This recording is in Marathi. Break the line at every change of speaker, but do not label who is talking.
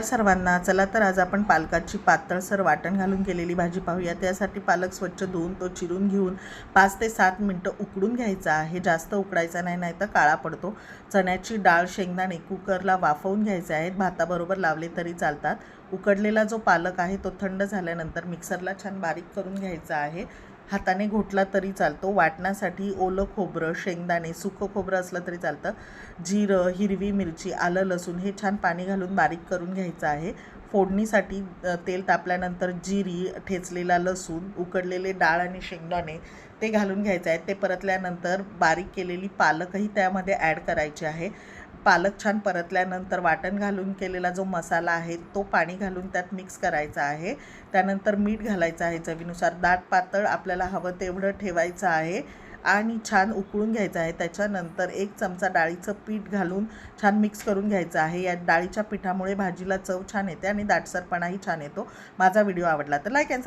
तर सर्वांना चला तर आज आपण पालकाची पातळसर वाटण घालून केलेली भाजी पाहूया। त्यासाठी पालक स्वच्छ धुवून तो चिरून घेऊन 5 ते 7 मिनिटं उकडून घ्यायचा आहे। जास्त उकडायचा नाही, नाहीतर काळा पडतो। चण्याची डाळ, शेंगदाणे कुकरला वाफवून घ्यायचे आहेत, भाताबरोबर लावले तरी चालतात। उकडलेला जो पालक आहे तो थंड झाल्यानंतर मिक्सरला छान बारीक करून घ्यायचा आहे। हाताने घोटला तरी चालतो। वाटण्यासाठी ओलं खोबरं, शेंगदाणे, सुकं खोबरं असलं तरी चालतं, जिरं, हिरवी मिरची, आलं, लसूण हे छान पाणी घालून बारीक करून घ्यायचं आहे। फोडणीसाठी तेल तापल्यानंतर जिरी, ठेचलेला लसूण, उकडलेले डाळ आणि शेंगदाणे ते घालून घ्यायचे आहे। ते परतल्यानंतर बारीक केलेली पालकही त्यामध्ये ॲड करायची आहे। पालक छान परतल्यानंतर वाटण घालून केलेला जो मसाला आहे तो पाणी घालून त्यात मिक्स करायचा आहे। त्यानंतर मीठ घालायचं आहे चवीनुसार। दाट पातळ आपल्याला हवं तेवढं ठेवायचं आहे आणि छान उकळून घ्यायचं आहे। त्याच्यानंतर 1 चमचा डाळीचं पीठ घालून छान मिक्स करून घ्यायचं आहे। या डाळीच्या पिठामुळे भाजीला चव छान येते आणि दाटसरपणाही छान येतो। माझा व्हिडिओ आवडला तर लाईक अँड